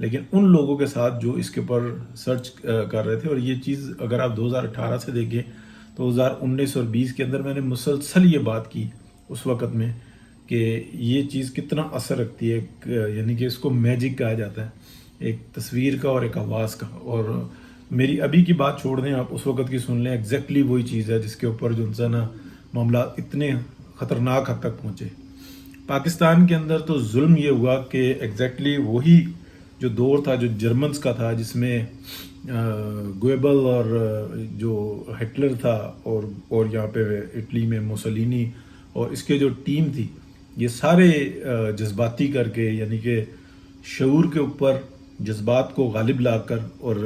لیکن ان لوگوں کے ساتھ جو اس کے اوپر سرچ کر رہے تھے. اور یہ چیز اگر آپ 2018 سے دیکھیں تو 2019 اور 20 کے اندر میں نے مسلسل یہ بات کی اس وقت میں کہ یہ چیز کتنا اثر رکھتی ہے، یعنی کہ اس کو میجک کہا جاتا ہے، ایک تصویر کا اور ایک آواز کا. اور میری ابھی کی بات چھوڑ دیں، آپ اس وقت کی سن لیں، ایگزیکٹلی وہی چیز ہے جس کے اوپر جو انسان معاملات اتنے خطرناک حد تک پہنچے. پاکستان کے اندر تو ظلم یہ ہوا کہ ایگزیکٹلی وہی جو دور تھا جو جرمنز کا تھا، جس میں گویبل اور جو ہٹلر تھا اور یہاں پہ اٹلی میں موسولینی اور اس کے جو ٹیم تھی، یہ سارے جذباتی کر کے، یعنی کہ شعور کے اوپر جذبات کو غالب لا کر اور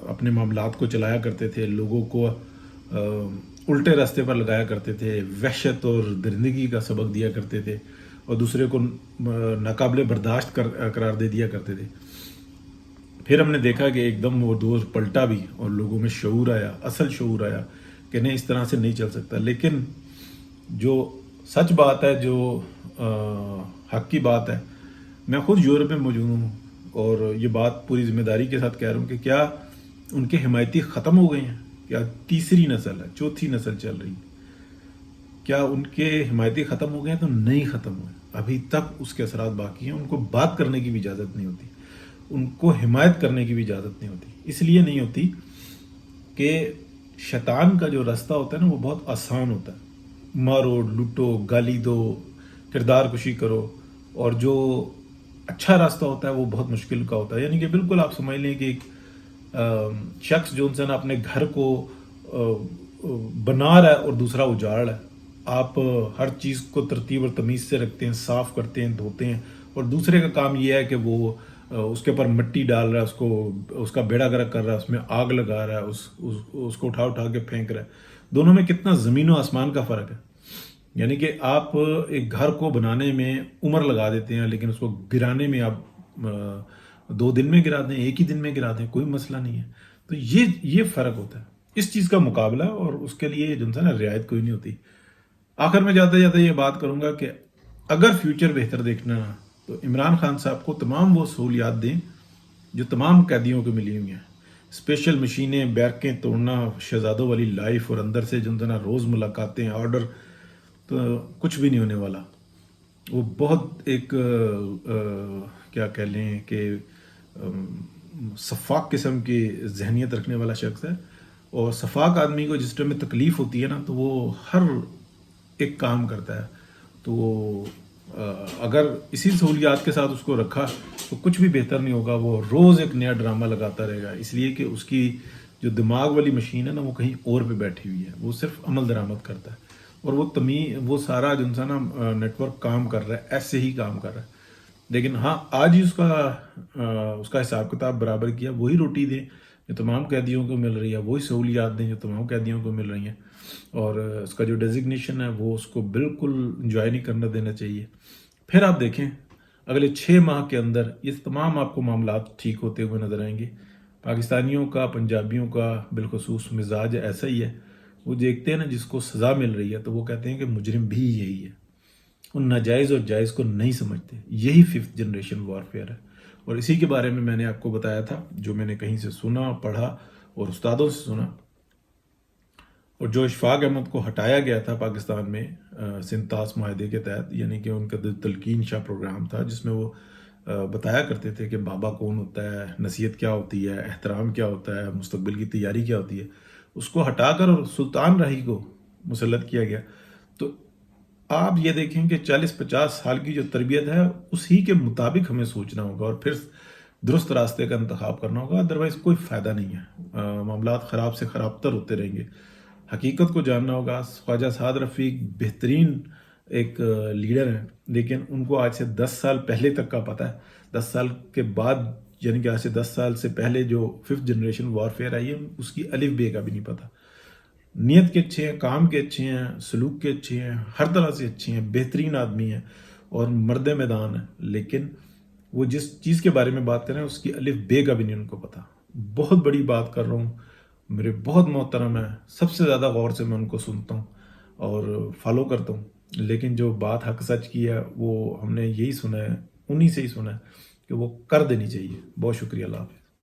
اپنے معاملات کو چلایا کرتے تھے، لوگوں کو الٹے راستے پر لگایا کرتے تھے، وحشت اور درندگی کا سبق دیا کرتے تھے اور دوسرے کو ناقابل برداشت قرار دے دیا کرتے تھے. پھر ہم نے دیکھا کہ ایک دم وہ دور پلٹا بھی اور لوگوں میں شعور آیا، اصل شعور آیا کہ نہیں، اس طرح سے نہیں چل سکتا. لیکن جو سچ بات ہے، جو حق کی بات ہے، میں خود یورپ میں موجود ہوں اور یہ بات پوری ذمہ داری کے ساتھ کہہ رہا ہوں کہ کیا ان کے حمایتی ختم ہو گئے ہیں؟ کیا تیسری نسل ہے، چوتھی نسل چل رہی ہے، کیا ان کے حمایتی ختم ہو گئے ہیں؟ تو نہیں ختم ہوئے، ابھی تک اس کے اثرات باقی ہیں. ان کو بات کرنے کی بھی اجازت نہیں ہوتی، ان کو حمایت کرنے کی بھی اجازت نہیں ہوتی. اس لیے نہیں ہوتی کہ شیطان کا جو راستہ ہوتا ہے نا، وہ بہت آسان ہوتا ہے. مارو، لوٹو، گالی دو، کردار کشی کرو. اور جو اچھا راستہ ہوتا ہے وہ بہت مشکل کا ہوتا ہے. یعنی کہ بالکل آپ سمجھ لیں کہ ایک شخص جو انسان اپنے گھر کو بنا رہا ہے اور دوسرا اجاڑ رہا ہے. آپ ہر چیز کو ترتیب اور تمیز سے رکھتے ہیں، صاف کرتے ہیں، دھوتے ہیں، اور دوسرے کا کام یہ ہے کہ وہ اس کے اوپر مٹی ڈال رہا ہے، اس کا بیڑا گرک کر رہا ہے، اس میں آگ لگا رہا ہے، اس کو اٹھا کے پھینک رہا ہے. دونوں میں کتنا زمین و آسمان کا فرق ہے. یعنی کہ آپ ایک گھر کو بنانے میں عمر لگا دیتے ہیں، لیکن اس کو گرانے میں آپ 2 دن میں گرا دیں، ایک ہی دن میں گرا دیں، کوئی مسئلہ نہیں ہے. تو یہ فرق ہوتا ہے. اس چیز کا مقابلہ اور اس کے لیے جو ہے نا رعایت کوئی نہیں ہوتی. آخر میں جاتے جاتے یہ بات کروں گا کہ اگر فیوچر بہتر دیکھنا ہے تو عمران خان صاحب کو تمام وہ سہولیات دیں جو تمام قیدیوں کو ملی ہوئی ہیں. اسپیشل مشینیں، بیرکیں توڑنا، شہزادوں والی لائف، اور اندر سے جو ہے روز ملاقاتیں، آرڈر، تو کچھ بھی نہیں ہونے والا. وہ بہت ایک کیا کہہ لیں کہ شفاق قسم کی ذہنیت رکھنے والا شخص ہے. اور شفاق آدمی کو جس ٹائم میں تکلیف ہوتی ہے نا تو وہ ہر ایک کام کرتا ہے. تو وہ اگر اسی سہولیات کے ساتھ اس کو رکھا تو کچھ بھی بہتر نہیں ہوگا. وہ روز ایک نیا ڈرامہ لگاتا رہے گا، اس لیے کہ اس کی جو دماغ والی مشین ہے نا وہ کہیں اور پہ بیٹھی ہوئی ہے. وہ صرف عمل درآمد کرتا ہے اور وہ سارا جو انسان نیٹ ورک کام کر رہا ہے ایسے ہی کام کر رہا ہے. لیکن ہاں، آج ہی اس کا حساب کتاب برابر کیا. وہی روٹی دیں جو تمام قیدیوں کو مل رہی ہے، وہی سہولیات دیں جو تمام قیدیوں کو مل رہی ہیں، اور اس کا جو ڈیزگنیشن ہے وہ اس کو بالکل انجوائے نہیں کرنا دینا چاہیے. پھر آپ دیکھیں اگلے 6 ماہ کے اندر یہ تمام آپ کو معاملات ٹھیک ہوتے ہوئے نظر آئیں گے. پاکستانیوں کا، پنجابیوں کا بالخصوص مزاج ایسا ہی ہے. وہ دیکھتے ہیں نا جس کو سزا مل رہی ہے تو وہ کہتے ہیں کہ مجرم بھی یہی ہے. ان ناجائز اور جائز کو نہیں سمجھتے. یہی 5th جنریشن وارفیئر ہے. اور اسی کے بارے میں نے آپ کو بتایا تھا، جو میں نے کہیں سے سنا، پڑھا اور استادوں سے سنا. اور جو اشفاق احمد کو ہٹایا گیا تھا پاکستان میں سنتاس معاہدے کے تحت، یعنی کہ ان کا تلقین شاہ پروگرام تھا جس میں وہ بتایا کرتے تھے کہ بابا کون ہوتا ہے، نصیحت کیا ہوتی ہے، احترام کیا ہوتا ہے، مستقبل کی تیاری کیا ہوتی ہے، اس کو ہٹا کر اور سلطان راہی کو مسلط کیا گیا. تو آپ یہ دیکھیں کہ 40-50 سال کی جو تربیت ہے اسی کے مطابق ہمیں سوچنا ہوگا اور پھر درست راستے کا انتخاب کرنا ہوگا. ادروائز کوئی فائدہ نہیں ہے. معاملات خراب سے خراب تر ہوتے رہیں گے. حقیقت کو جاننا ہوگا. خواجہ سعد رفیق بہترین ایک لیڈر ہیں، لیکن ان کو آج سے 10 سال پہلے تک کا پتہ ہے. 10 سال کے بعد، یعنی کہ آج سے 10 سال سے پہلے جو 5th جنریشن وارفیئر آئی ہے اس کی الف بے کا بھی نہیں پتہ. نیت کے اچھے ہیں، کام کے اچھے ہیں، سلوک کے اچھے ہیں، ہر طرح سے اچھے ہیں، بہترین آدمی ہیں اور مرد میدان ہیں، لیکن وہ جس چیز کے بارے میں بات کر رہے ہیں اس کی الف بے کا بھی نہیں ان کو پتہ. بہت بڑی بات کر رہا ہوں، میرے بہت محترم ہیں، سب سے زیادہ غور سے میں ان کو سنتا ہوں اور فالو کرتا ہوں. لیکن جو بات حق سچ کی ہے وہ ہم نے یہی سنا ہے، انہی سے ہی سنا ہے کہ وہ کر دینی چاہیے. بہت شکریہ. اللہ حافظ.